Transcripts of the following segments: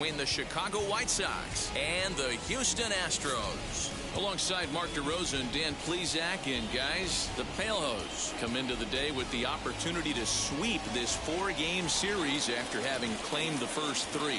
Between the Chicago White Sox and the Houston Astros. Alongside Mark DeRosa and Dan Plesac, and guys, the Palehose come into the day with the opportunity to sweep this 4-game series after having claimed the first 3.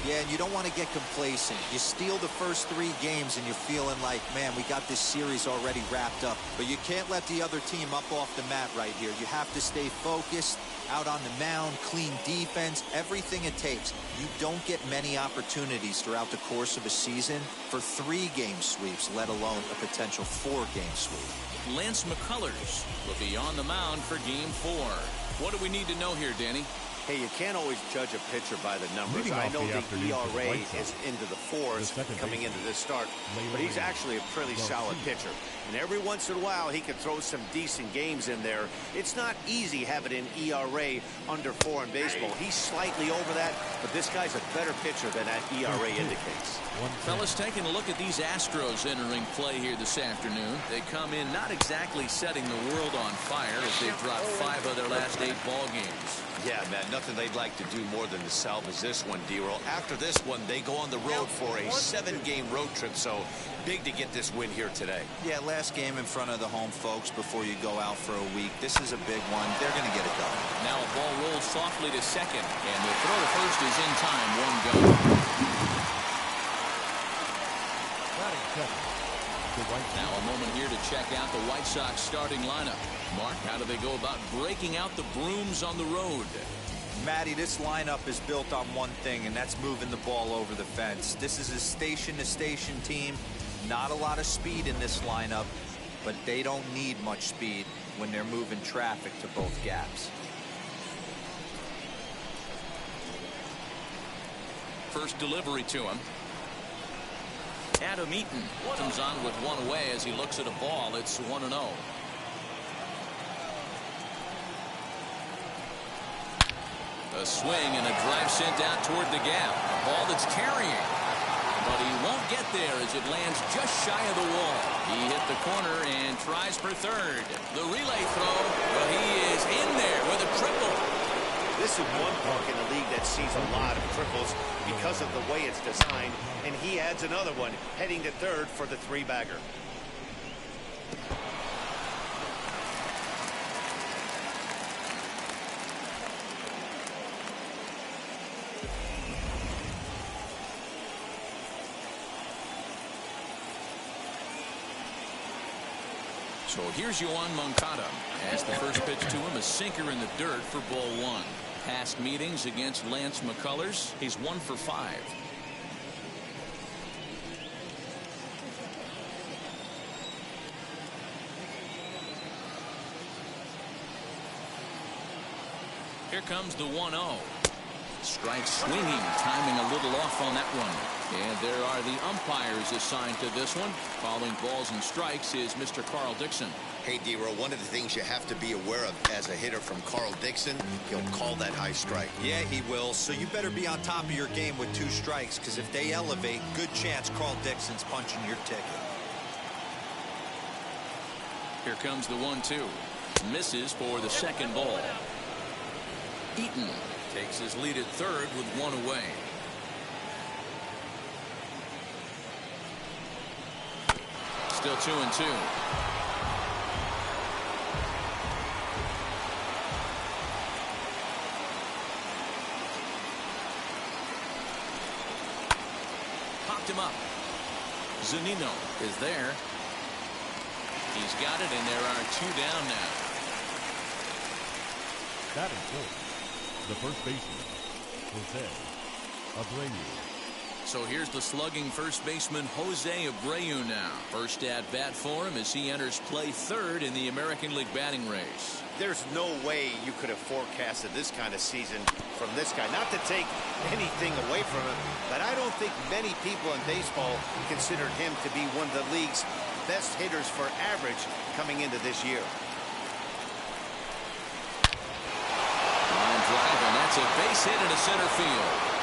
Yeah, and you don't want to get complacent. You steal the first 3 games and you're feeling like, man, we got this series already wrapped up. But you can't let the other team up off the mat right here. You have to stay focused, out on the mound, clean defense, everything it takes. You don't get many opportunities throughout the course of a season for 3-game sweeps, let alone a potential 4-game sweep. Lance McCullers will be on the mound for Game 4. What do we need to know here, Danny? Hey, you can't always judge a pitcher by the numbers. I know the ERA is into the 4s coming into this start, but he's actually a pretty solid pitcher. And every once in a while, he can throw some decent games in there. It's not easy having an ERA under 4 in baseball. He's slightly over that, but this guy's a better pitcher than that ERA indicates. Fellas, taking a look at these Astros entering play here this afternoon. They come in not exactly setting the world on fire as they've dropped 5 of their last 8 ball games. Yeah, man, nothing they'd like to do more than to salvage this one, D-Roll. After this one, they go on the road for a 7-game road trip, so big to get this win here today. Yeah, last game in front of the home folks before you go out for a week. This is a big one. They're going to get it done. Now a ball rolls softly to second, and the throw to first is in time. 1 go. Now a moment here to check out the White Sox starting lineup. Mark, how do they go about breaking out the brooms on the road? Matty, this lineup is built on one thing, and that's moving the ball over the fence. This is a station-to-station team. Not a lot of speed in this lineup, but they don't need much speed when they're moving traffic to both gaps. First delivery to him. Adam Eaton comes on with 1 away as he looks at a ball. It's 1-0. A swing and a drive sent out toward the gap. A ball that's carrying. But he won't get there as it lands just shy of the wall. He hit the corner and tries for third. The relay throw, but he is in there with a triple. This is one park in the league that sees a lot of triples because of the way it's designed, and he adds another one heading to third for the 3-bagger. So here's Yoan Moncada as the first pitch to him, a sinker in the dirt for ball 1. Past meetings against Lance McCullers, he's 1 for 5. Here comes the 1-0. Strike swinging, timing a little off on that one. And there are the umpires assigned to this one. Calling balls and strikes is Mr. Carl Dixon. Hey, D-Roll, one of the things you have to be aware of as a hitter from Carl Dixon, he'll call that high strike. Yeah, he will. So you better be on top of your game with 2 strikes, because if they elevate, good chance Carl Dixon's punching your ticket. Here comes the 1-2. Misses for the second ball. Eaton takes his lead at third with 1 away. Still 2-2. Popped him up. Zunino is there. He's got it, and there are 2 down now. Batting fourth, the first baseman, Jose Abreu. So here's the slugging first baseman Jose Abreu now. First at bat for him as he enters play third in the American League batting race. There's no way you could have forecasted this kind of season from this guy. Not to take anything away from him, but I don't think many people in baseball considered him to be one of the league's best hitters for average coming into this year. Line drive, and that's a base hit into center field.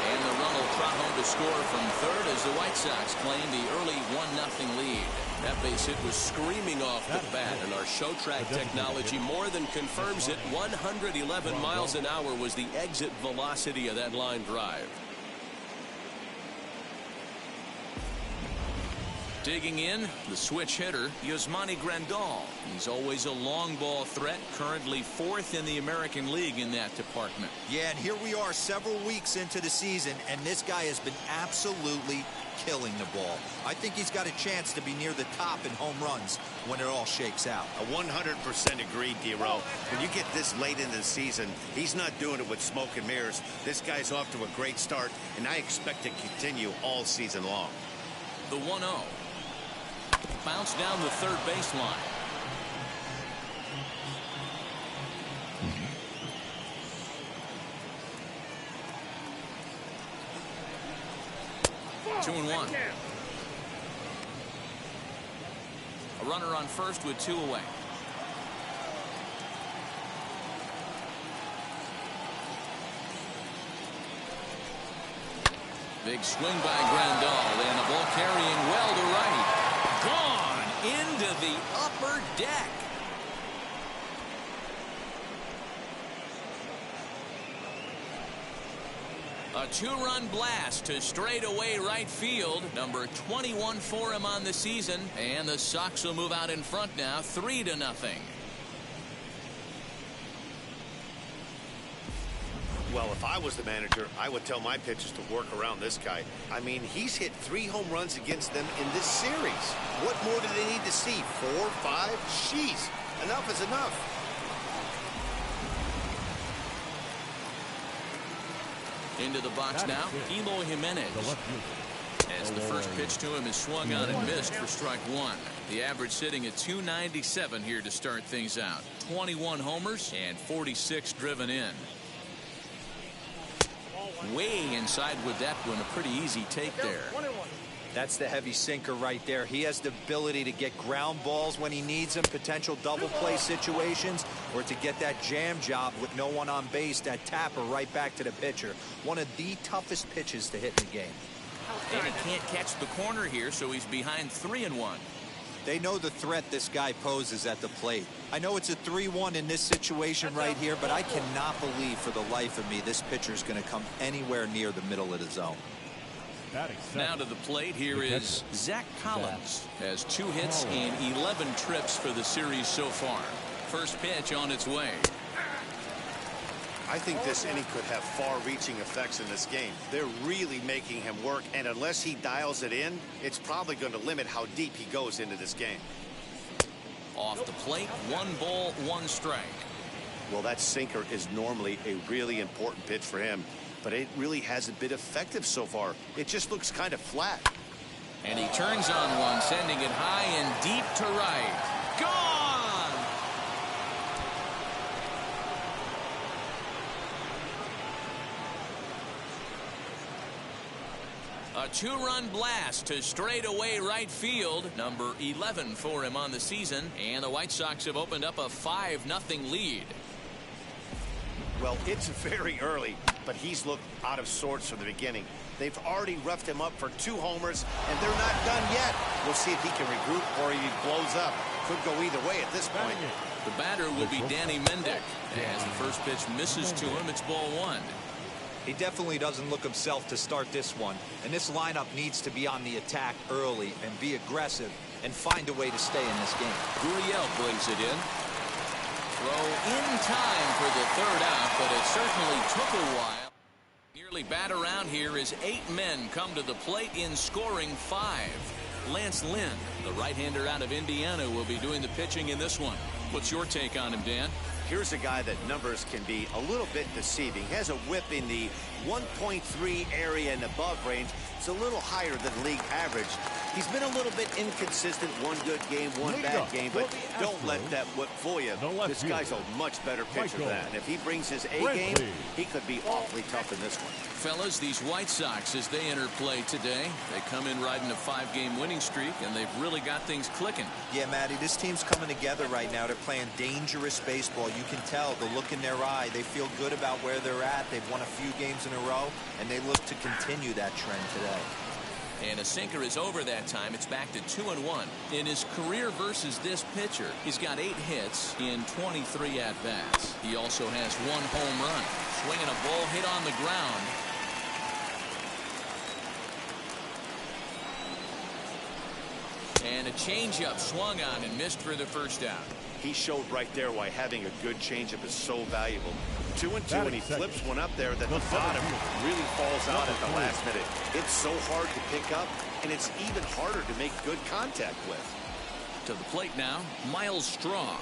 And the run will trot home to score from third as the White Sox claim the early 1-0 lead. That base hit was screaming off the bat, and our ShowTrack technology more than confirms it. 111 miles an hour was the exit velocity of that line drive. Digging in, the switch hitter, Yasmani Grandal. He's always a long ball threat, currently 4th in the American League in that department. Yeah, and here we are several weeks into the season, and this guy has been absolutely killing the ball. I think he's got a chance to be near the top in home runs when it all shakes out. A 100% agree, D-Row. When you get this late into the season, he's not doing it with smoke and mirrors. This guy's off to a great start, and I expect to continue all season long. The 1-0. Bounce down the third baseline. Two and one. A runner on first with 2 away. Big swing by Grandal, and the ball carrying well to right. Gone into the upper deck. A 2-run blast to straightaway right field. Number 21 for him on the season. And the Sox will move out in front now, 3-0. Well, if I was the manager, I would tell my pitchers to work around this guy. I mean, he's hit 3 home runs against them in this series. What more do they need to see? 4, 5? Jeez, enough is enough. Into the box now, Eloy Jimenez. As the first pitch to him is swung on and missed for strike 1. The average sitting at 297 here to start things out. 21 homers and 46 driven in. Way inside with that one. A pretty easy take there. That's the heavy sinker right there. He has the ability to get ground balls when he needs them, potential double play situations, or to get that jam job with no one on base, that tapper right back to the pitcher. One of the toughest pitches to hit in the game. And he can't catch the corner here, so he's behind 3-1. They know the threat this guy poses at the plate. I know it's a 3-1 in this situation right here, but I cannot believe for the life of me this pitcher is going to come anywhere near the middle of the zone. Now to the plate, here is Zach Collins. Has 2 hits in 11 trips for the series so far. First pitch on its way. I think this inning could have far-reaching effects in this game. They're really making him work, and unless he dials it in, it's probably going to limit how deep he goes into this game. Off the plate, 1 ball, 1 strike. Well, that sinker is normally a really important pitch for him, but it really hasn't been effective so far. It just looks kind of flat. And he turns on one, sending it high and deep to right. Gone! A 2-run blast to straightaway right field. Number 11 for him on the season. And the White Sox have opened up a 5-0 lead. Well, it's very early, but he's looked out of sorts from the beginning. They've already roughed him up for 2 homers, and they're not done yet. We'll see if he can regroup or he blows up. Could go either way at this point. The batter will be Danny Mendick. As the first pitch misses to him, it's ball 1. He definitely doesn't look himself to start this one, and this lineup needs to be on the attack early and be aggressive and find a way to stay in this game. Gurriel brings it in. Throw in time for the 3rd out, but it certainly took a while. Nearly bat around here as 8 men come to the plate in scoring 5. Lance Lynn, the right-hander out of Indiana, will be doing the pitching in this one. What's your take on him, Dan? Here's a guy that numbers can be a little bit deceiving. He has a whip in the 1.3 area and above range. It's a little higher than league average. He's been a little bit inconsistent. 1 good game, 1 bad game, but don't let that whip fool you. This guy's a much better pitcher than that. And if he brings his A game, he could be awfully tough in this one. Fellas, these White Sox, as they enter play today, they come in riding a 5-game winning streak, and they've really got things clicking. Yeah, Matty, this team's coming together right now. They're playing dangerous baseball. You can tell the look in their eye. They feel good about where they're at. They've won a few games in a row, and they look to continue that trend today. And a sinker is over that time. It's back to 2-1. In his career versus this pitcher, he's got 8 hits in 23 at-bats. He also has 1 home run. Swinging a ball hit on the ground. And a changeup swung on and missed for the first out. He showed right there why having a good changeup is so valuable. 2-2, and he flips one up there that the bottom really falls out at the last minute. It's so hard to pick up, and it's even harder to make good contact with. To the plate now, Miles Straw.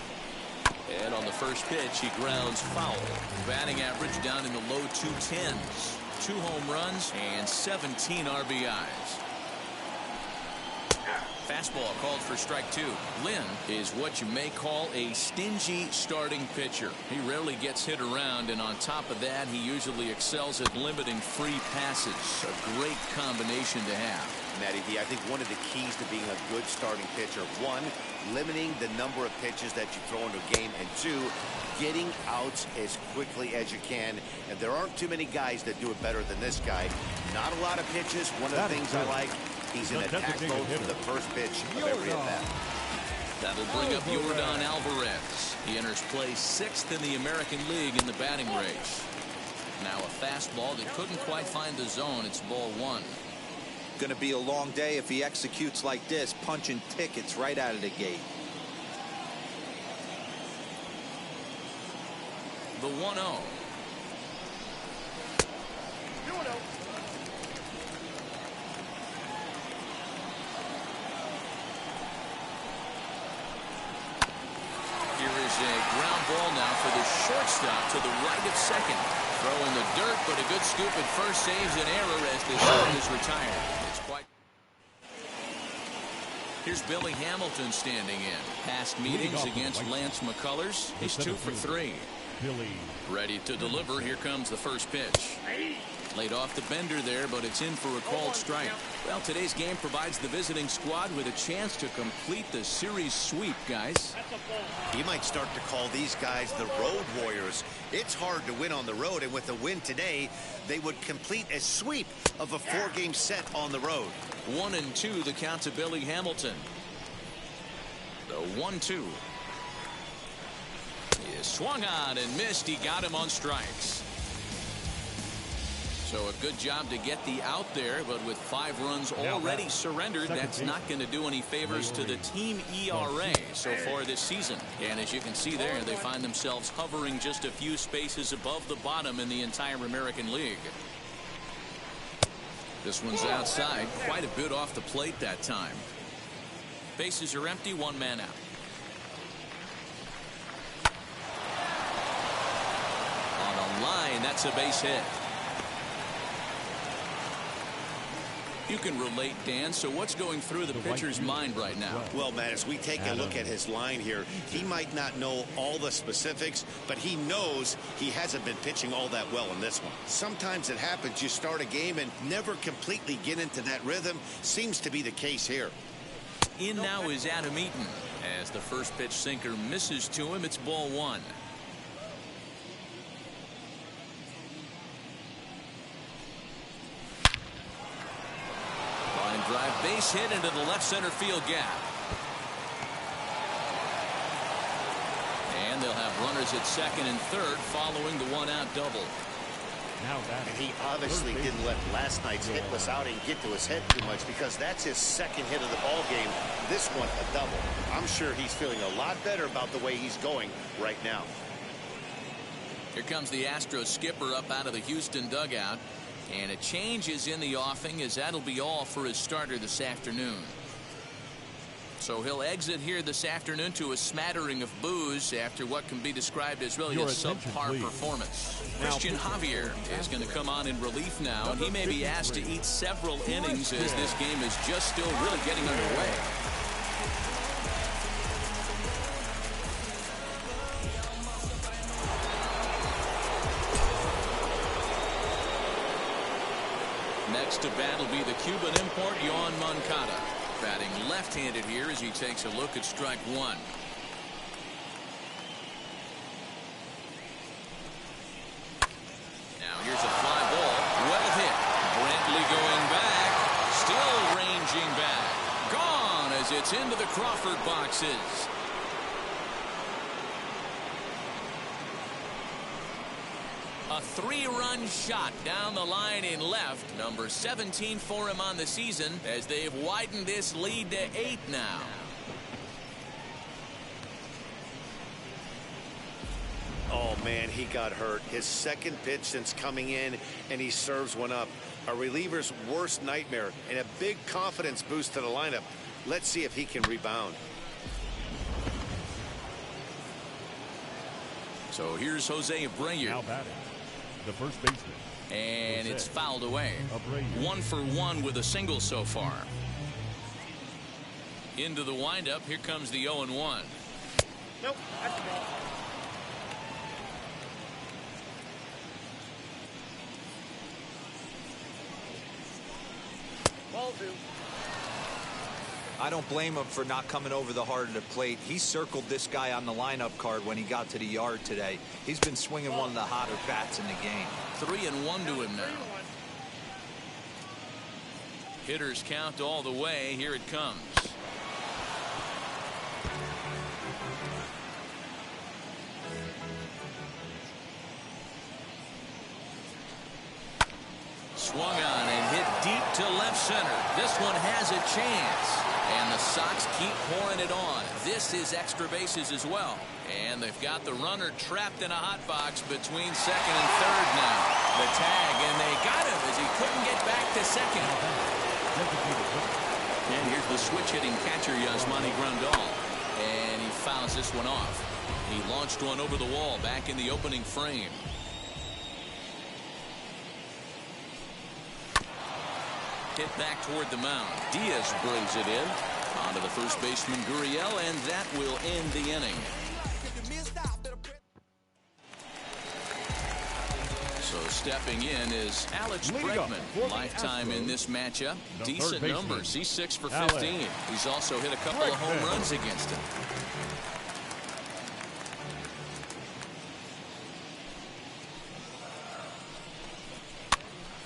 And on the first pitch, he grounds foul. Batting average down in the low 210s. 2 home runs and 17 RBIs. Fastball called for strike 2. Lynn is what you may call a stingy starting pitcher. He rarely gets hit around, and on top of that, he usually excels at limiting free passes. A great combination to have. Matty D, I think one of the keys to being a good starting pitcher, 1, limiting the number of pitches that you throw into a game, and 2, getting outs as quickly as you can. And there aren't too many guys that do it better than this guy. Not a lot of pitches. One of the things I like, he's in attack mode from the first pitch of every at-bat. That'll bring up Yordan Alvarez. He enters play 6th in the American League in the batting race. Now a fastball that couldn't quite find the zone. It's ball 1. Going to be a long day if he executes like this, punching tickets right out of the gate. The 1-0. Here is a ground ball now for the shortstop to the right of second. Throw in the dirt, but a good scoop at first saves an error as this one is retired. It's quite. Here's Billy Hamilton standing in. Past meetings against Lance McCullers. He's 2 for 3. Ready to deliver. Here comes the first pitch. Laid off the bender there, but it's in for a called strike. Well, today's game provides the visiting squad with a chance to complete the series sweep, guys. You might start to call these guys the road warriors. It's hard to win on the road, and with the win today, they would complete a sweep of a 4-game set on the road. 1-2 the count to Billy Hamilton. The 1-2. He swung on and missed. He got him on strikes. So a good job to get the out there, but with 5 runs already surrendered, that's not going to do any favors to the team ERA so far this season. And as you can see there, they find themselves hovering just a few spaces above the bottom in the entire American League. This one's outside, quite a bit off the plate that time. Bases are empty, 1 man out. On a line, that's a base hit. You can relate, Dan. So what's going through the pitcher's mind right now? Well, Matt, as we take a look at his line here, he might not know all the specifics, but he knows he hasn't been pitching all that well in this one. Sometimes it happens. You start a game and never completely get into that rhythm. Seems to be the case here. In now is Adam Eaton. As the first pitch sinker misses to him, it's ball 1. Drive base hit into the left center field gap. And they'll have runners at second and third following the 1-out double. And he obviously didn't let last night's hitless outing get to his head too much, because that's his 2nd hit of the ball game. This one a double. I'm sure he's feeling a lot better about the way he's going right now. Here comes the Astros skipper up out of the Houston dugout. And a change is in the offing, as that'll be all for his starter this afternoon. So he'll exit here this afternoon to a smattering of boos after what can be described as really a subpar performance. Christian Javier is going to come on in relief now, and he may be asked to eat several innings as this game is just still really getting underway. Next to bat will be the Cuban import, Yoan Moncada. Batting left-handed here as he takes a look at strike 1. Now here's a fly ball. Well hit. Brantley going back. Still ranging back. Gone as it's into the Crawford boxes. A 3-run shot down the line in left. Number 17 for him on the season as they've widened this lead to 8 now. Oh, man, he got hurt. His second pitch since coming in, and he serves one up. A reliever's worst nightmare and a big confidence boost to the lineup. Let's see if he can rebound. So here's Jose Abreu. Now batting, the first baseman. And it's fouled away. Abreu. 1 for 1 with a single so far. Into the windup. Here comes the 0-1. Nope, that's the ball. Ball 2. I don't blame him for not coming over the heart of the plate. He circled this guy on the lineup card when he got to the yard today. He's been swinging one of the hotter bats in the game. 3-1 to him now. Hitters count all the way. Here it comes. Swung on and hit deep to left center. This one has a chance. And the Sox keep pouring it on. This is extra bases as well. And they've got the runner trapped in a hot box between second and third now. The tag, and they got him as he couldn't get back to second. And here's the switch-hitting catcher, Yasmani Grandal. And he fouls this one off. He launched one over the wall back in the opening frame. Hit back toward the mound. Diaz brings it in. Onto the first baseman, Gurriel, and that will end the inning. So stepping in is Alex Bregman. Lifetime in this matchup. Decent numbers. He's 6 for 15. He's also hit a couple of home runs against him.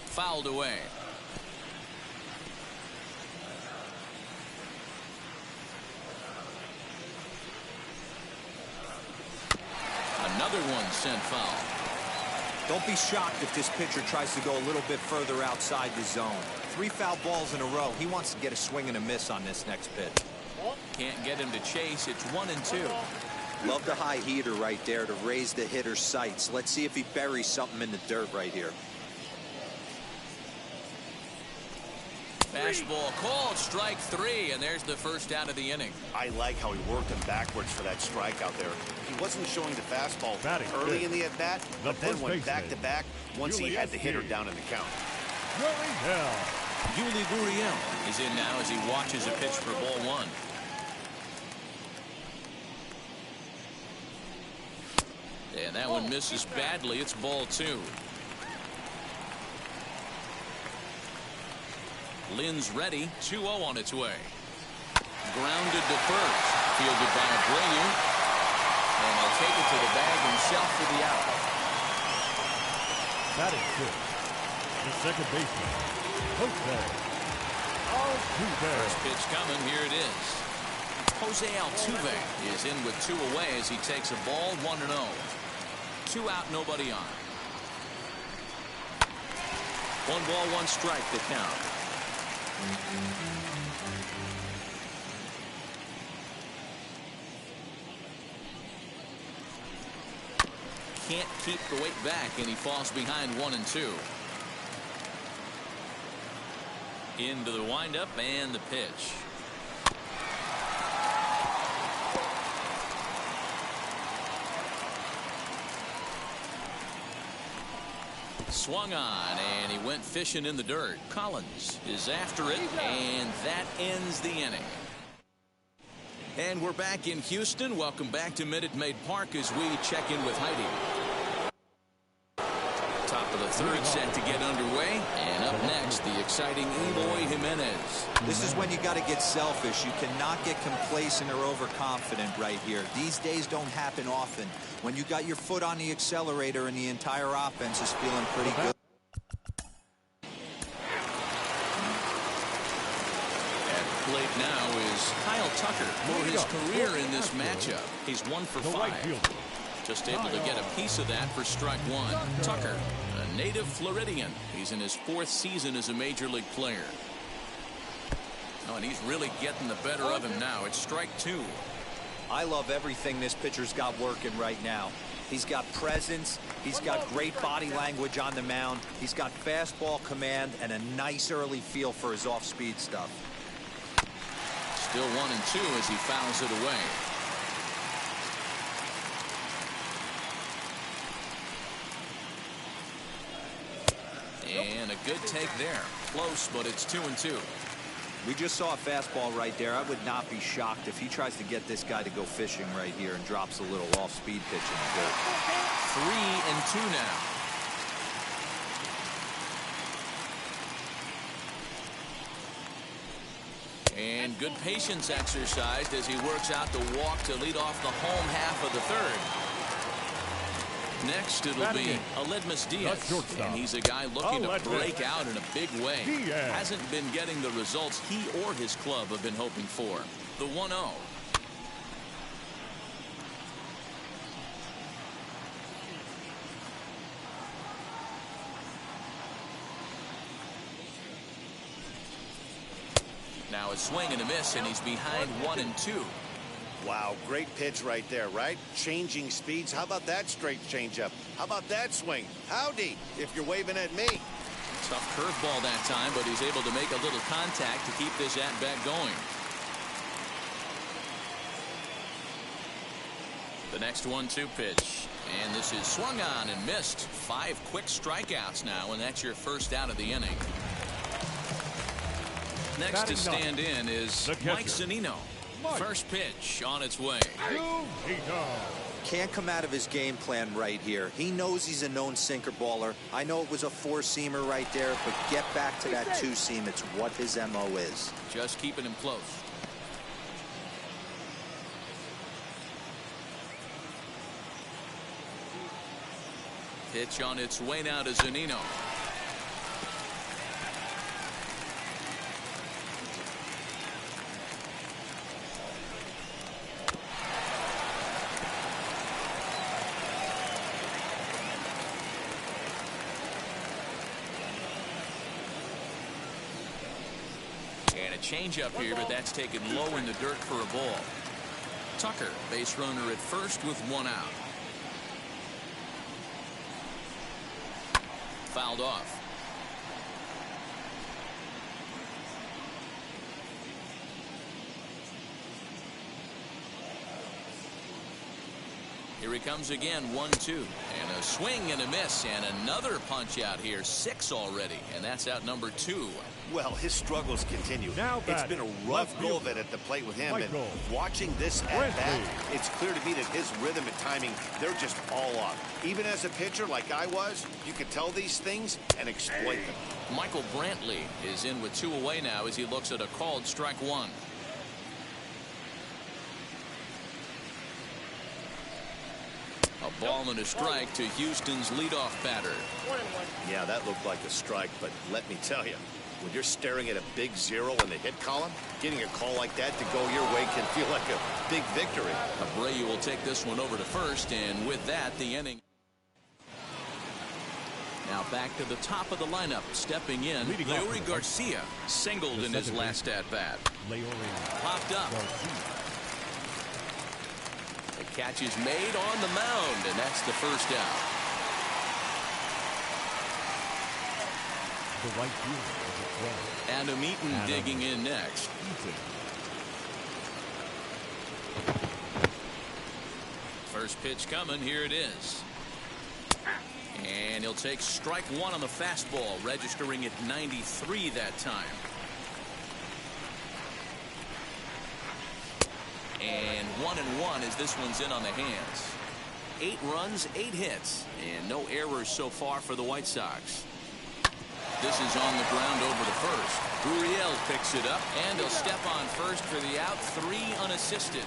Fouled away. Another one sent foul. Don't be shocked if this pitcher tries to go a little bit further outside the zone. 3 foul balls in a row. He wants to get a swing and a miss on this next pitch. Can't get him to chase. It's 1-2. Love the high heater right there to raise the hitter's sights. Let's see if he buries something in the dirt right here. Fastball called, strike 3, and there's the first out of the inning. I like how he worked him backwards for that strikeout there. He wasn't showing the fastball early in the at-bat, but then went back-to-back once he had the hitter down in the count. Yuli Gurriel is in now as he watches a pitch for ball 1. And that one misses badly. It's ball 2. Lynn's ready. 2-0 on its way. Grounded to first. Fielded by Abreu. And he'll take it to the bag himself for the out. Batting fifth, the second baseman, Jose Altuve. First pitch coming. Here it is. Jose Altuve is in with 2 away as he takes a ball 1-0. 2 out, nobody on. 1 ball, 1 strike to count. Can't keep the weight back, and he falls behind 1-2. Into the windup and the pitch. Swung on, and he went fishing in the dirt. Collins is after it, and that ends the inning. And we're back in Houston. Welcome back to Minute Maid Park as we check in with Heidi. Top of the third set to get underway. And up next, the exciting Eloy Jimenez. This is when you got to get selfish. You cannot get complacent or overconfident right here. These days don't happen often. When you got your foot on the accelerator and the entire offense is feeling pretty good. At the plate now is Kyle Tucker for his career in this matchup. He's 1 for 5. Just able to get a piece of that for strike one. Tucker, a native Floridian. He's in his 4th season as a major league player. Oh, and he's really getting the better of him now. It's strike 2. I love everything this pitcher's got working right now. He's got presence. He's got great body language on the mound. He's got fastball command and a nice early feel for his off-speed stuff. Still 1-2 as he fouls it away. And a good take there. Close, but it's 2-2. We just saw a fastball right there. I would not be shocked if he tries to get this guy to go fishing right here and drops a little off-speed pitch in the dirt. 3-2 now. And good patience exercised as he works out the walk to lead off the home half of the 3rd. Next, it'll be Aledmys Diaz, and he's a guy looking to break out in a big way. Hasn't been getting the results he or his club have been hoping for. The 1-0. Now a swing and a miss, and he's behind 1-2. Wow, great pitch right there, right? Changing speeds. How about that straight changeup? How about that swing? Howdy, if you're waving at me. Tough curveball that time, but he's able to make a little contact to keep this at-bat going. The next 1-2 pitch. And this is swung on and missed. 5 quick strikeouts now, and that's your first out of the inning. Next to stand in is Mike Zunino. First pitch on its way. Can't come out of his game plan right here. He knows he's a known sinker baller. I know it was a 4-seamer right there, but get back to that 2-seam. It's what his MO is. Just keeping him close. Pitch on its way now to Zunino. Change up here, but that's taken low in the dirt for a ball. Tucker, base runner at first with 1 out. Fouled off. Here he comes again, 1-2. And a swing and a miss, and another punch out here. 6 already, and that's out number 2. Well, his struggles continue. It's been a rough go of it at the plate with him, and watching this at bat, it's clear to me that his rhythm and timing, they're just all off. Even as a pitcher like I was, you can tell these things and exploit them. Michael Brantley is in with 2 away now as he looks at a called strike 1. A ball and a strike to Houston's leadoff batter. 1-1. Yeah, that looked like a strike, but let me tell you, when you're staring at a big 0 in the hit column, getting a call like that to go your way can feel like a big victory. Abreu will take this one over to first, and with that, the inning. Now back to the top of the lineup, stepping in, Leury Garcia, singled in his last at-bat. Popped up. The catch is made on the mound, and that's the first out. The right fielder. Adam Eaton digging in next. First pitch coming. Here it is. And he'll take strike 1 on the fastball, registering at 93 that time. And 1-1 as this one's in on the hands. 8 runs, 8 hits, and no errors so far for the White Sox. This is on the ground over to first. Gurriel picks it up, and he'll step on first for the out. 3 unassisted.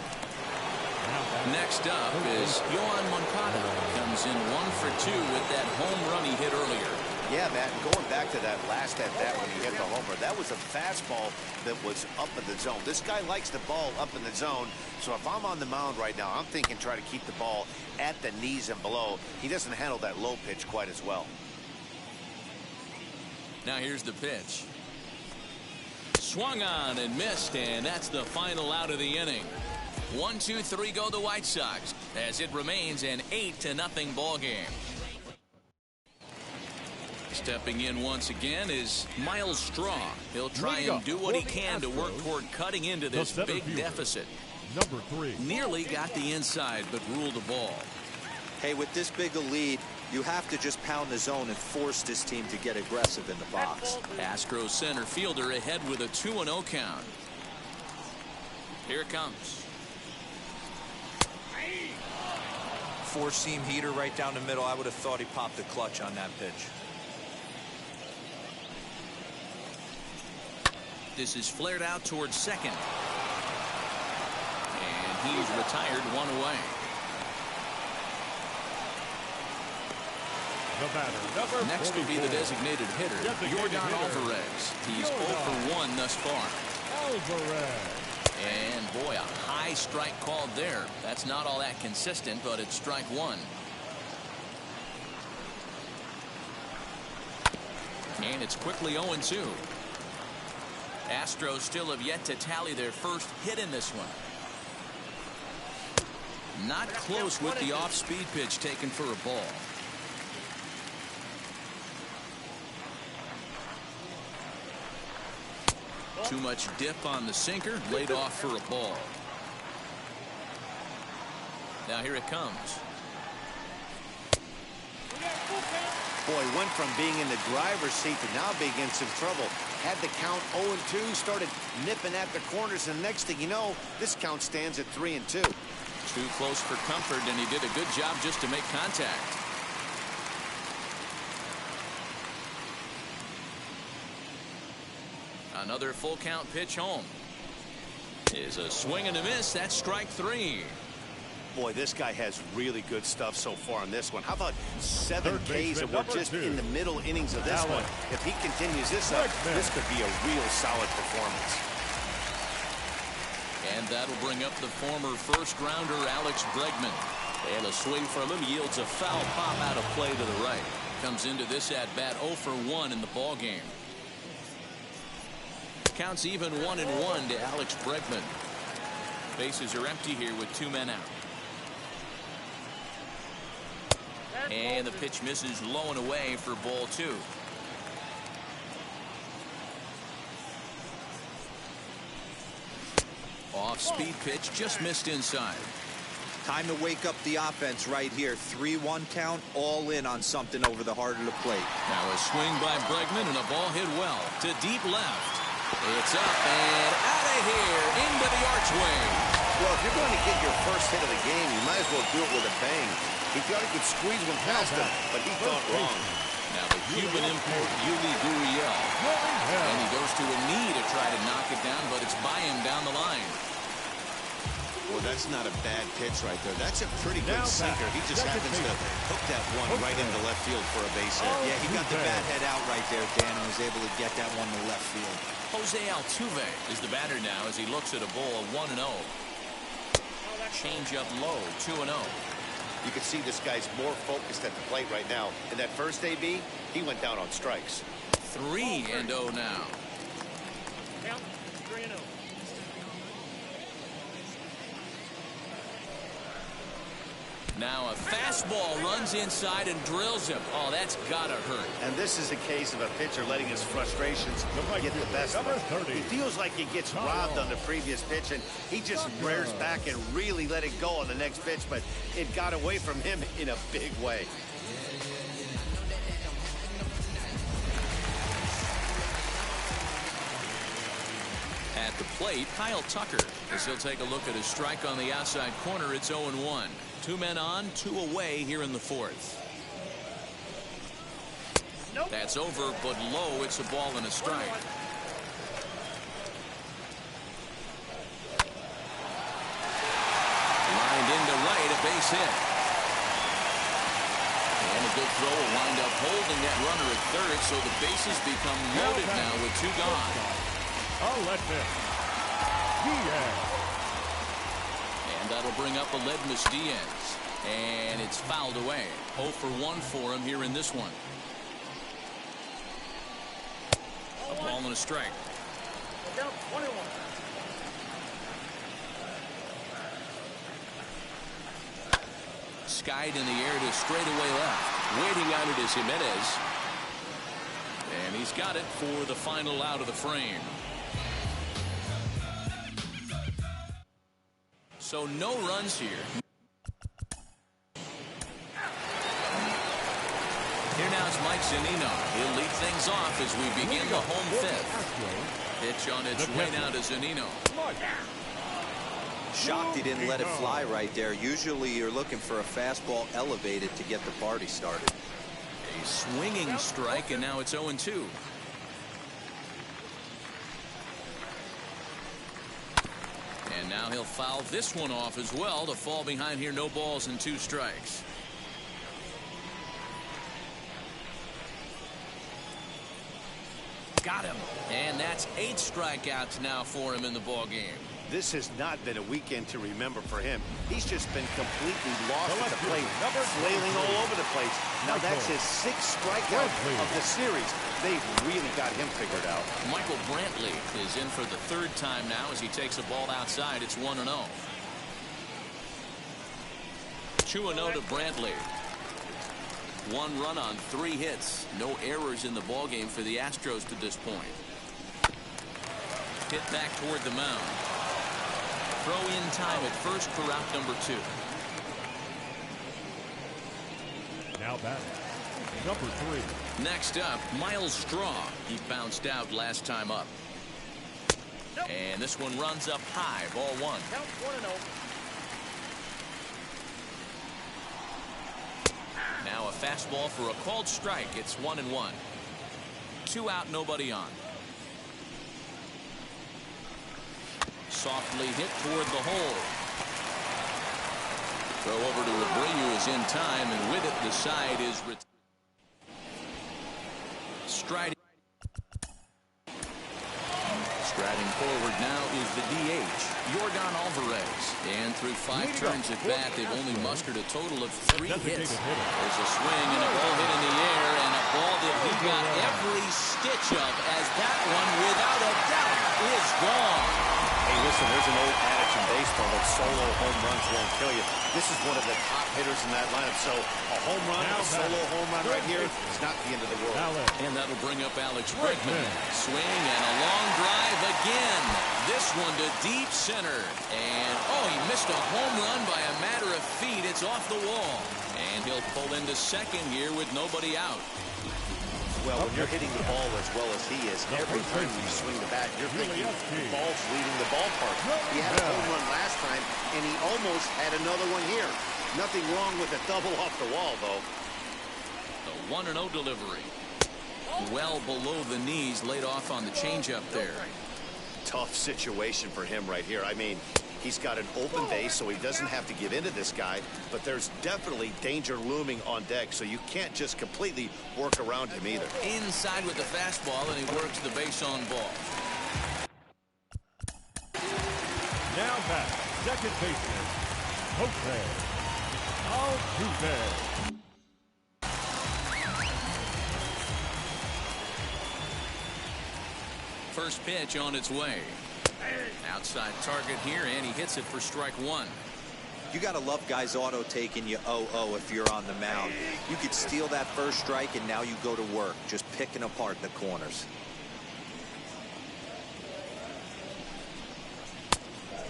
Next up is Yoan Moncada. Comes in 1 for 2 with that home run he hit earlier. Yeah, Matt, and going back to that last at-bat when he hit the homer, that was a fastball that was up in the zone. This guy likes the ball up in the zone, so if I'm on the mound right now, I'm thinking try to keep the ball at the knees and below. He doesn't handle that low pitch quite as well. Now here's the pitch. Swung on and missed, and that's the final out of the inning. 1-2-3 go the White Sox as it remains an 8-0 ball game. Stepping in once again is Miles Straw. He'll try and do what he can to work toward cutting into this big deficit. Number 3. Nearly got the inside, but ruled the ball. Hey, with this big a lead, you have to just pound the zone and force this team to get aggressive in the box. Astros center fielder ahead with a 2-0 count. Here it comes. Four-seam heater right down the middle. I would have thought he popped the clutch on that pitch. This is flared out towards second. And he's retired, one away. The batter, next will be the designated hitter, Yordan Alvarez. He's 0 for 1 thus far. Alvarez. And boy, a high strike called there. That's not all that consistent, but it's strike one. And it's quickly 0-2. Astros still have yet to tally their first hit in this one. Not close with the off-speed pitch taken for a ball. Too much dip on the sinker, laid off for a ball. Now here it comes. Boy, went from being in the driver's seat to now being in some trouble. Had the count 0-2, started nipping at the corners, and next thing you know, this count stands at 3-2. Too close for comfort, and he did a good job just to make contact. Another full count pitch home. Is a swing and a miss. That's strike 3. Boy, this guy has really good stuff so far in this one. How about 7 Ks, and we're just in the middle innings of this one. If he continues this up, this could be a real solid performance. And that'll bring up the former first-rounder Alex Bregman. And a swing from him yields a foul pop out of play to the right. Comes into this at-bat 0 for 1 in the ball game. Counts even 1-1 to Alex Bregman. Bases are empty here with 2 men out. And the pitch misses low and away for ball 2. Off-speed pitch just missed inside. Time to wake up the offense right here. 3-1 count, all in on something over the heart of the plate. Now a swing by Bregman and a ball hit well to deep left. It's up and out of here into the archway. Well, if you're going to get your first hit of the game, you might as well do it with a bang. He thought he could squeeze one past him, but he thought wrong. Now the Cuban import, Yuli Gurriel. And he goes to a knee to try to knock it down, but it's by him down the line. Well, that's not a bad pitch right there. That's a pretty good sinker. He just happens to hook that one right into left field for a base hit. Yeah, he got the bat head out right there, Dan, and was able to get that one to left field. Jose Altuve is the batter now as he looks at a ball 1-0. Change up low, 2-0. You can see this guy's more focused at the plate right now. In that first AB, he went down on strikes. 3-0 now. Count 3-0. Now a fastball runs inside and drills him. Oh, that's gotta hurt. And this is a case of a pitcher letting his frustrations get the best of him. He feels like he gets robbed on the previous pitch, and he just rears back and really let it go on the next pitch, but it got away from him in a big way. At the plate, Kyle Tucker, as he'll take a look at his strike on the outside corner. It's 0-1. 2 men on, 2 away here in the 4th. Nope. That's over, but low. It's a ball and a strike. Lined into right, a base hit. And it good throw will wind up holding that runner at third, so the bases become loaded now with 2 gone. Aledmys Diaz. And that'll bring up Aledmys Diaz. And it's fouled away. 0 for 1 for him here in this one. A ball and a strike. Down 21. Skied in the air to straightaway left. Waiting on it is Jimenez. And he's got it for the final out of the frame. So no runs here. Here now is Mike Zunino. He'll lead things off as we begin the home fifth. Pitch on its way now to Zunino. Shocked he didn't let it fly right there. Usually you're looking for a fastball elevated to get the party started. A swinging strike, and now it's 0-2. And now he'll foul this one off as well to fall behind here. No balls and 2 strikes. Got him. And that's 8 strikeouts now for him in the ball game. This has not been a weekend to remember for him. He's just been completely lost at the plate, flailing all over the place. Now that's his 6th strikeout of the series. They've really got him figured out. Michael Brantley is in for the 3rd time now as he takes a ball outside. It's 1-0. 2-0 to Brantley. 1 run on 3 hits. No errors in the ballgame for the Astros to this point. Hit back toward the mound. Throw in time at first for out number 2. Now batting, number 3. Next up, Miles Straw. He bounced out last time up. And this one runs up high. Ball 1. Count 1-0. Now a fastball for a called strike. It's 1-1. 2 out, nobody on. Softly hit toward the hole. Throw over to Abreu is in time, and with it the side is striding. Striding forward now is the DH, Yordan Alvarez. And through 5 turns at bat, they've only mustered a total of 3 hits. There's a swing and a ball hit in the air, and a ball that he got every stitch of, as that one, without a doubt, is gone. Hey, listen, there's an old adage in baseball that solo home runs won't kill you. This is one of the top hitters in that lineup. So a home run, a solo home run right here is not the end of the world. And that'll bring up Alex Bregman. Swing and a long drive again. This one to deep center. And, oh, he missed a home run by a matter of feet. It's off the wall. And he'll pull into second here with nobody out. Well, when you're hitting the ball as well as he is, every time you swing the bat, you're thinking the ball's leaving the ballpark. He had a home run last time, and he almost had another one here. Nothing wrong with a double off the wall, though. The 1-0 delivery. Well below the knees, laid off on the changeup there. Tough situation for him right here. I mean, he's got an open base, so he doesn't have to give in to this guy, but there's definitely danger looming on deck, so you can't just completely work around him either. Inside with the fastball, and he works the base on ball. Now back, second baseman, Jose Altuve. First pitch on its way. Outside target here, and he hits it for strike 1. You got to love guys auto taking you 0-0 if you're on the mound. You could steal that first strike, and now you go to work, just picking apart the corners.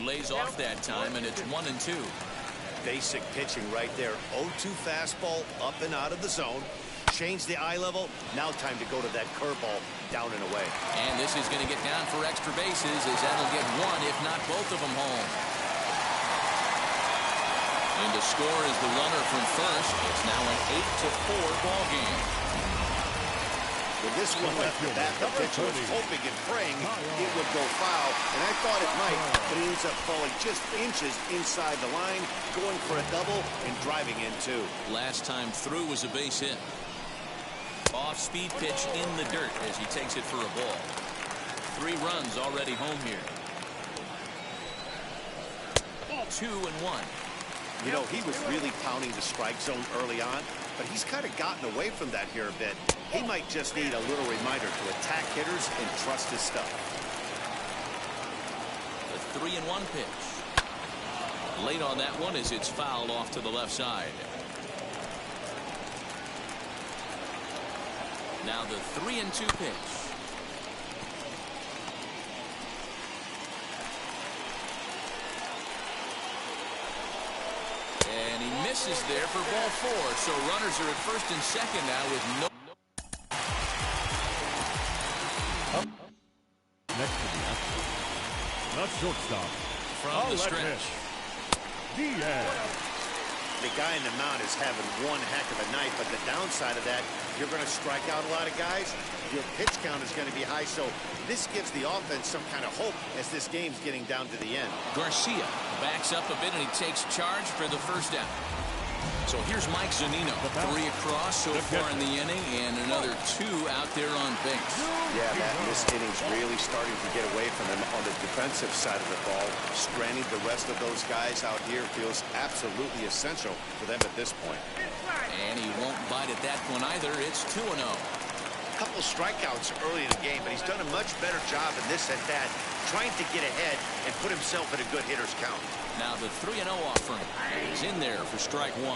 Lays off that time, and it's 1-2. Basic pitching right there. 0-2 fastball up and out of the zone. Change the eye level. Now time to go to that curveball down and away. And this is going to get down for extra bases, as that'll get 1, if not both of them, home. And to score is the runner from first. It's now an 8-4 ball game. When this one left the bat, the pitcher was hoping and praying it would go foul, and I thought it might, but it ends up falling just inches inside the line, going for a double and driving in two. Last time through was a base hit. Off-speed pitch in the dirt as he takes it for a ball. 3 runs already home here. 2-1. You know, he was really pounding the strike zone early on, but he's kind of gotten away from that here a bit. He might just need a little reminder to attack hitters and trust his stuff. The 3-1 pitch. Late on that one as it's fouled off to the left side. Now the 3-2 pitch. And he misses there for ball 4. So runners are at first and second now with no. Next to the action. The shortstop. From the stretch. Diaz. The guy in the mound is having one heck of a night, but the downside of that, you're going to strike out a lot of guys. Your pitch count is going to be high, so this gives the offense some kind of hope as this game's getting down to the end. Garcia backs up a bit and he takes charge for the first out. So here's Mike Zunino. 3 across so far in the inning and another 2 out there on base. Yeah, this inning's really starting to get away from him on the defensive side of the ball. Stranding the rest of those guys out here feels absolutely essential for them at this point. And he won't bite at that one either. It's 2-0. Couple strikeouts early in the game, but he's done a much better job in this at that, trying to get ahead and put himself in a good hitter's count. Now the 3-0 offering is in there for strike 1.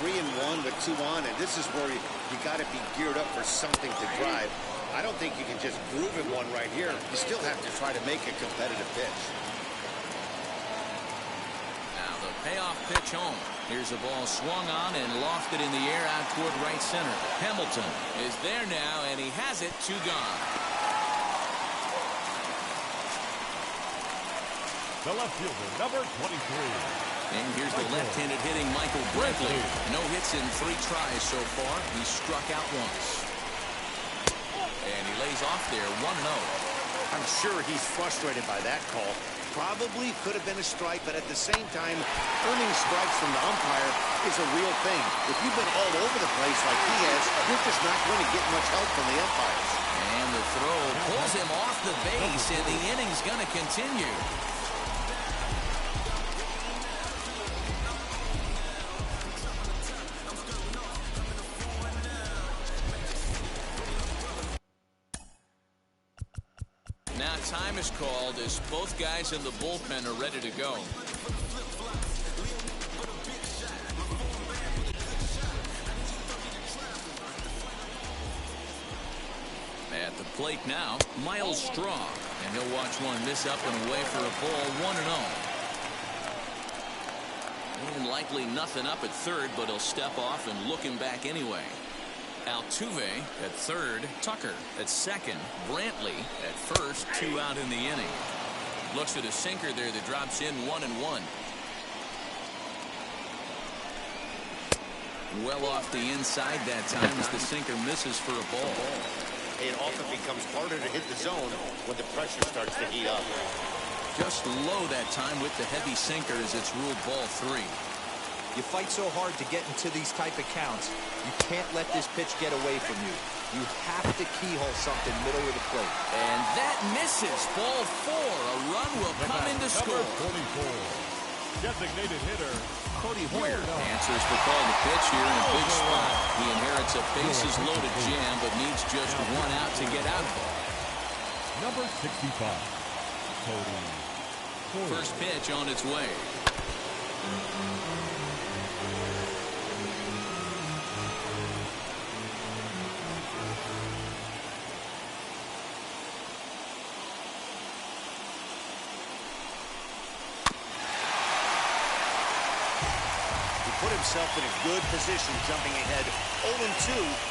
3-1 with 2 on, and this is where you got to be geared up for something to drive. I don't think you can just groove in one right here. You still have to try to make a competitive pitch. Now the payoff pitch home. Here's a ball swung on and lofted in the air out toward right center. Hamilton is there now, and he has it. 2 gone. The left fielder, number 23. And here's the left-handed hitting Michael Brantley. No hits in 3 tries so far. He struck out once. And he lays off there 1-0. I'm sure he's frustrated by that call. Probably could have been a strike, but at the same time, earning strikes from the umpire is a real thing. If you've been all over the place like he has, you're just not going to get much help from the umpires. And the throw pulls him off the base, and the inning's going to continue. Now time is called as both guys in the bullpen are ready to go. At the plate now, Miles Straw, and he'll watch one miss up and away for a ball. 1-0. And likely nothing up at third, but he'll step off and look him back anyway. Altuve at third, Tucker at second, Brantley at first, 2 out in the inning. Looks at a sinker there that drops in 1-1. Well off the inside that time as the sinker misses for a ball. It often becomes harder to hit the zone when the pressure starts to heat up. Just low that time with the heavy sinker as it's ruled ball 3. You fight so hard to get into these type of counts, you can't let this pitch get away from you. You have to keyhole something middle of the plate. And that misses. Ball 4. A run will come in to score. 44. Designated hitter. Cody Hoyer answers the call to pitch here in a big spot. He inherits a bases-loaded jam, but needs just 1 out to get out of it. Number 65. Cody Hoyer. First pitch on its way. Put himself in a good position jumping ahead 0-2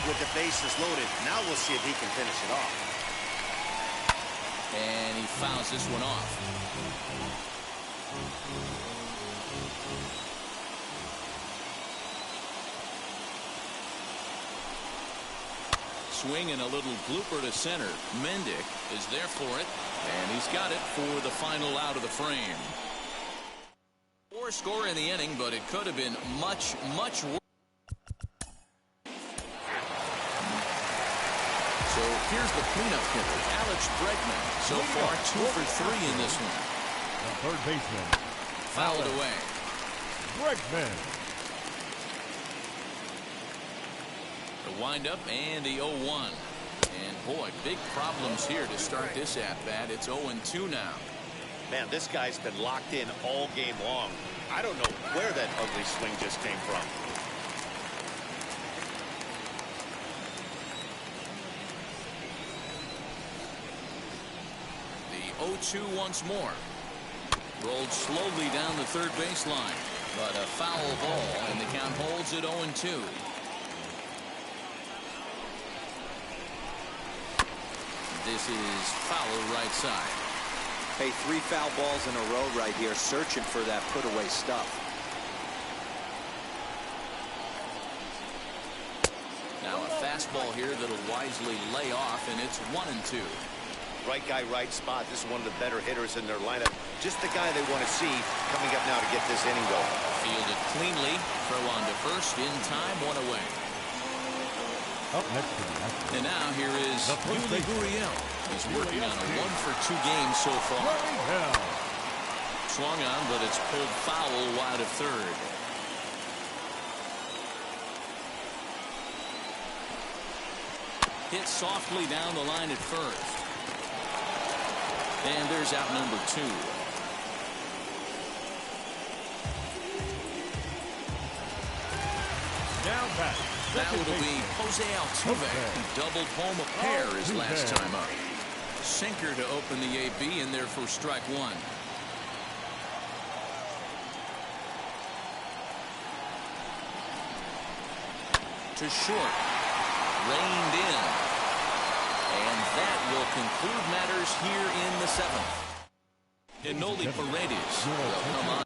with the bases loaded. Now we'll see if he can finish it off. And he fouls this one off. swing and a little blooper to center. Mendick is there for it, and he's got it for the final out of the frame. 4 score in the inning, but it could have been much, much worse. So here's the cleanup hitter, Alex Bregman. So far, 2 for 3 in this one. And third baseman. Fouled away. Bregman. The windup and the 0-1. And boy, big problems here to start this at-bat. It's 0-2 now. Man, this guy's been locked in all game long. I don't know where that ugly swing just came from. The 0-2 once more. Rolled slowly down the third baseline, but a foul ball, and the count holds at 0-2. This is foul right side. Hey, 3 foul balls in a row right here, searching for that put-away stuff. Now a fastball here that'll wisely lay off, and it's 1-2. Right guy, right spot. This is one of the better hitters in their lineup. Just the guy they want to see coming up now to get this inning going. Fielded cleanly. Throw on to first in time. 1 away. Up next to the action. And now here is Yuli Gurriel. He's working on a 1-for-2 game so far. Swung on, but it's pulled foul wide of third. Hit softly down the line at first. And there's out number 2. Now back. That will be Jose Altuve, who doubled home a pair his last time up. Sinker to open the AB, and there for strike 1. To short. Reined in. And that will conclude matters here in the 7th. Enoli Paredes will come on.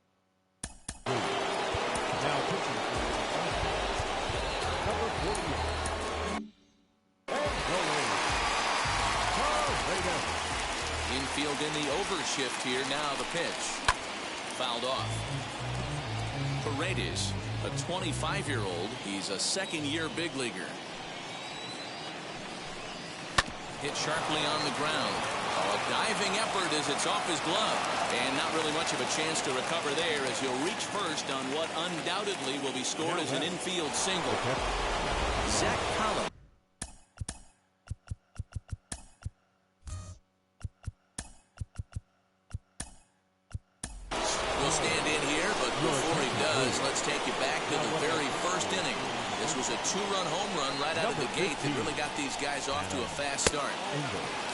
Now pitching. Number 48. Infield in the overshift here. Now the pitch. Fouled off. Paredes, a 25-year-old. He's a second-year big leaguer. Hit sharply on the ground. A diving effort as it's off his glove. And not really much of a chance to recover there as he'll reach first on what undoubtedly will be scored as an infield single. Zach Collins. Will stand in here, but before he does, let's take you back to the very first inning. This was a 2-run home run right out of the gate that really got these guys off to a fast start.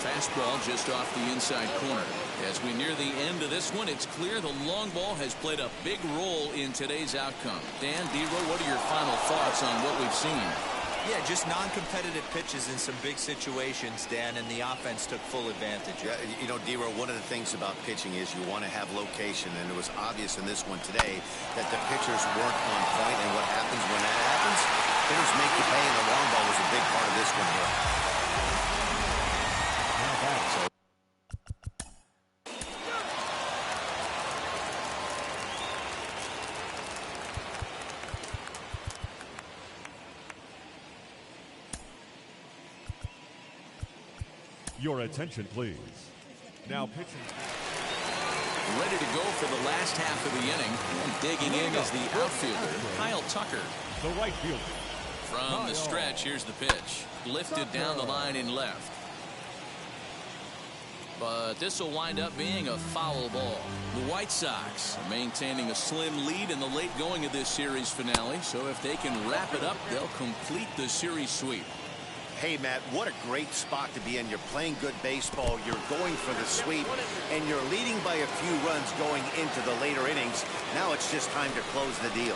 Fastball just off the inside corner. As we near the end of this one, it's clear the long ball has played a big role in today's outcome. Dan, D-Row, what are your final thoughts on what we've seen? Yeah, just non-competitive pitches in some big situations, Dan, and the offense took full advantage. Yeah, you know, D-Row, one of the things about pitching is you want to have location, and it was obvious in this one today that the pitchers weren't on point, and what happens when that happens? Hitters make you pay, and the long ball was a big part of this one here. Now back. So your attention, please. Now pitching. Ready to go for the last half of the inning. And digging in is the outfielder, Kyle Tucker. The right fielder. From the stretch, here's the pitch. Lifted down the line in left. But this will wind up being a foul ball. The White Sox are maintaining a slim lead in the late going of this series finale. So if they can wrap it up, they'll complete the series sweep. Hey, Matt, what a great spot to be in. You're playing good baseball. You're going for the sweep, and you're leading by a few runs going into the later innings. Now it's just time to close the deal.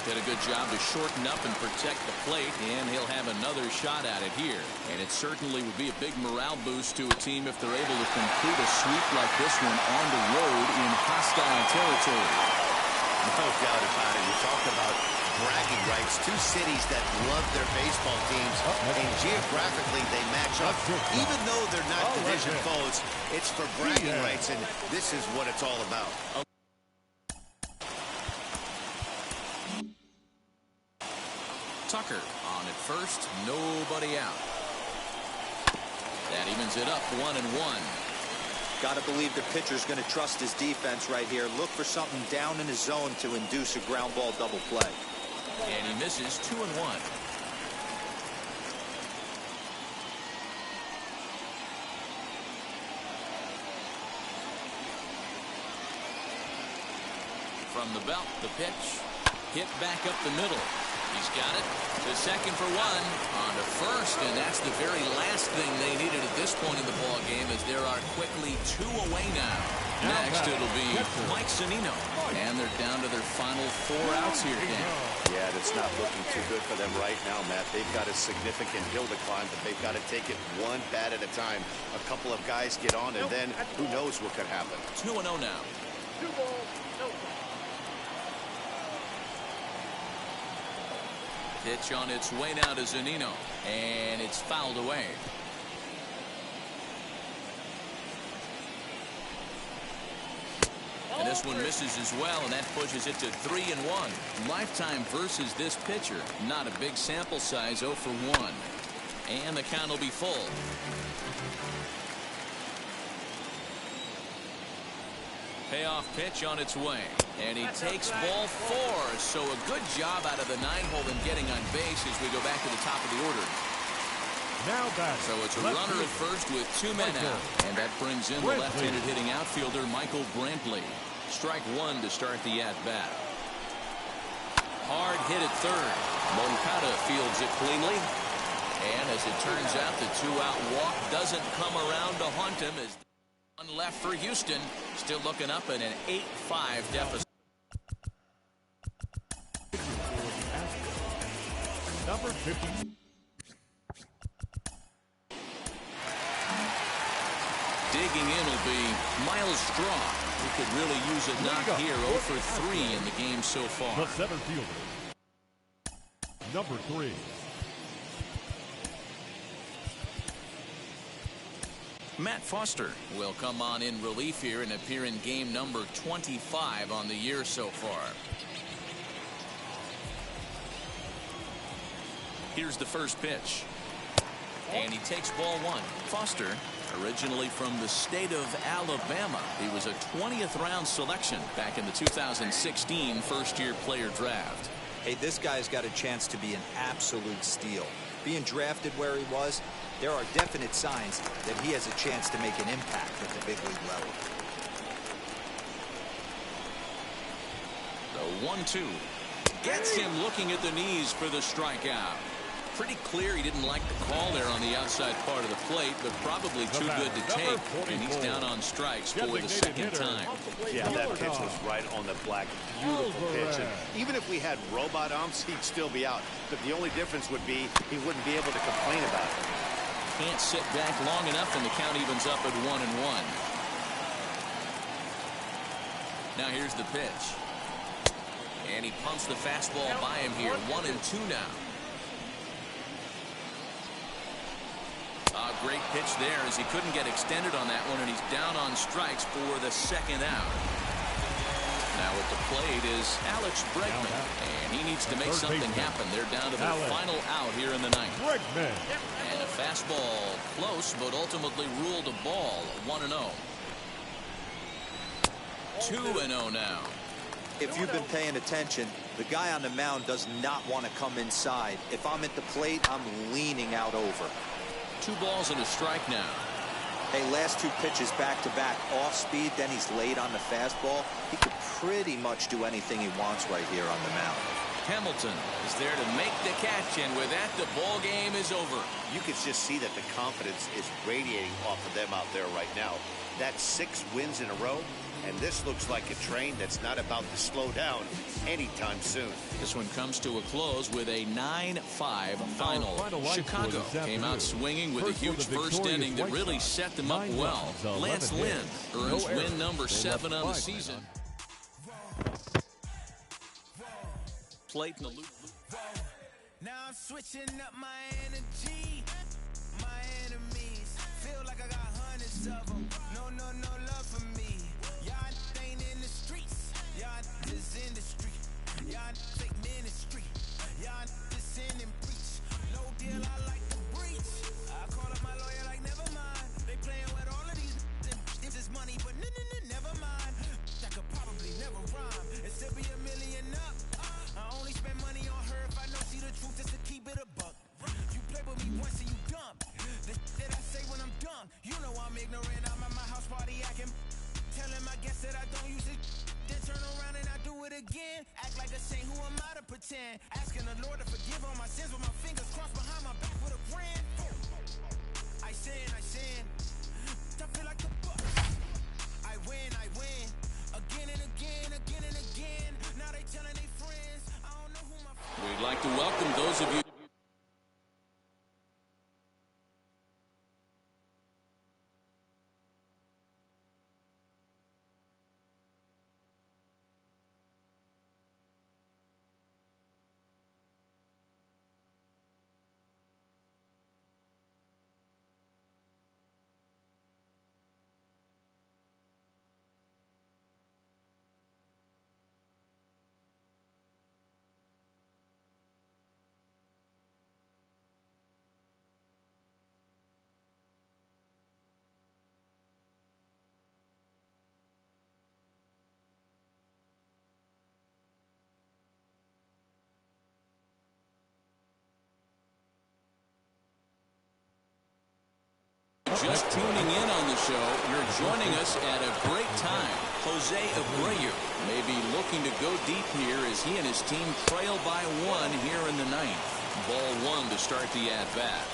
Did a good job to shorten up and protect the plate, and he'll have another shot at it here. And it certainly would be a big morale boost to a team if they're able to complete a sweep like this one on the road in hostile territory. No doubt about it. You talk about bragging rights. Two cities that love their baseball teams, and geographically they match up. Even though they're not division foes, it's for bragging rights, and this is what it's all about. Tucker on at first, nobody out. That evens it up 1-1. Got to believe the pitcher's going to trust his defense right here. Look for something down in his zone to induce a ground ball double play. And he misses 2-1. From the belt, the pitch. Hit back up the middle. He's got it to second for one, on to first, and that's the very last thing they needed at this point in the ball game, as there are quickly 2 away now. Next, it'll be Mike Zunino, and they're down to their final 4 outs here, Dan. Yeah, it's not looking too good for them right now, Matt. They've got a significant hill to climb, but they've got to take it one bat at a time. A couple of guys get on, and then who knows what could happen. 2-0 now. 2 balls, no strikes. Pitch on its way now to Zunino, and it's fouled away. And this one misses as well, and that pushes it to 3-1. Lifetime versus this pitcher. Not a big sample size, 0 for 1. And the count will be full. Payoff pitch on its way, and he takes ball 4. So a good job out of the 9-hole in getting on base as we go back to the top of the order. Now back. So it's a runner at first with 2 men out, and that brings in the left-handed hitting outfielder Michael Brantley. Strike 1 to start the at-bat. Hard hit at third. Moncada fields it cleanly, and as it turns out, the 2-out walk doesn't come around to haunt him, as one left for Houston, still looking up at an 8-5 deficit. Number 50. Digging in will be Miles Straw. He could really use a knock here. 0 for 3 in the game so far. The center fielder. Number 3. Matt Foster will come on in relief here and appear in game number 25 on the year so far. Here's the first pitch. And he takes ball 1. Foster, originally from the state of Alabama. He was a 20th round selection back in the 2016 first-year player draft. Hey, this guy's got a chance to be an absolute steal. Being drafted where he was, there are definite signs that he has a chance to make an impact at the big league level. The 1-2 gets him looking at the knees for the strikeout. Pretty clear he didn't like the call there on the outside part of the plate, but probably too good to take, and he's down on strikes for the second time. Yeah, that pitch was right on the black. Beautiful pitch. And even if we had robot umps, he'd still be out. But the only difference would be he wouldn't be able to complain about it. Can't sit back long enough, and the count evens up at 1-1. Now here's the pitch. And he pumps the fastball by him here. 1-2 now. Great pitch there, as he couldn't get extended on that one, and he's down on strikes for the second out. Now at the plate is Alex Bregman, and he needs to make something happen. They're down to their final out here in the ninth. And a fastball close, but ultimately ruled a ball. 1-0. 2-0 now. If you've been paying attention, the guy on the mound does not want to come inside. If I'm at the plate, I'm leaning out over. 2 balls and a strike now. Hey, last 2 pitches back-to-back off speed, then he's late on the fastball. He could pretty much do anything he wants right here on the mound. Hamilton is there to make the catch, and with that, the ball game is over. You can just see that the confidence is radiating off of them out there right now. That's 6 wins in a row, and this looks like a train that's not about to slow down anytime soon. This one comes to a close with a 9-5 final. Chicago came out swinging with a huge first inning that really set them up well. Lance Lynn earns win number 7 on the season. plate in the loop. Now I'm switching up my energy. My enemies feel like I got hundreds of them. No love for me. Y'all ain't in the streets. Y'all just in the street. Y'all take ministry. Y'all just in and preach. No deal, I like to breach. I call up my lawyer like, never mind. They playing with all of these. This is money, but never mind. That could probably never rhyme. It still be $1 million up. I only spend money on her if I know she the truth, just to keep it a buck. You play with me once and you dumb. The that I say when I'm done, you know I'm ignorant. I'm at my house party acting, telling my guests that I don't use it. Then turn around and I do it again. Act like a saint, who am I to pretend? Asking the Lord to forgive all my sins with my fingers crossed behind my back with a friend. I sin. I feel like the Bucks. I win. Again and again. Now they telling their friends. I don't know who my We'd like to welcome those of you. Just tuning in on the show, you're joining us at a great time. Jose Abreu may be looking to go deep here as he and his team trail by 1 here in the 9th. Ball 1 to start the at-bat.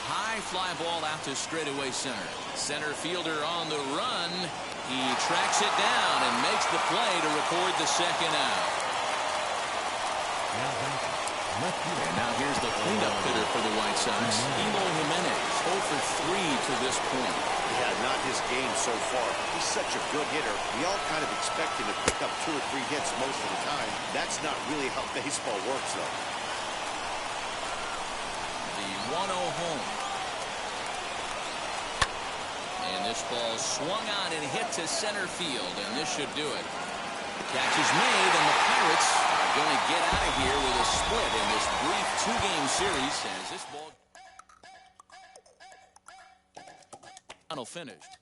High fly ball out to straightaway center. Center fielder on the run. He tracks it down and makes the play to record the second out. And now here's the cleanup hitter for the White Sox, Eloy Jimenez, 0 for 3 to this point. Yeah, not his game so far. He's such a good hitter. We all kind of expect him to pick up 2 or 3 hits most of the time. That's not really how baseball works, though. The 1-0 home. And this ball swung on and hit to center field, and this should do it. Catch is made, and the Pirates are going to get out of here with a split in this brief 2-game series as this ball final finished.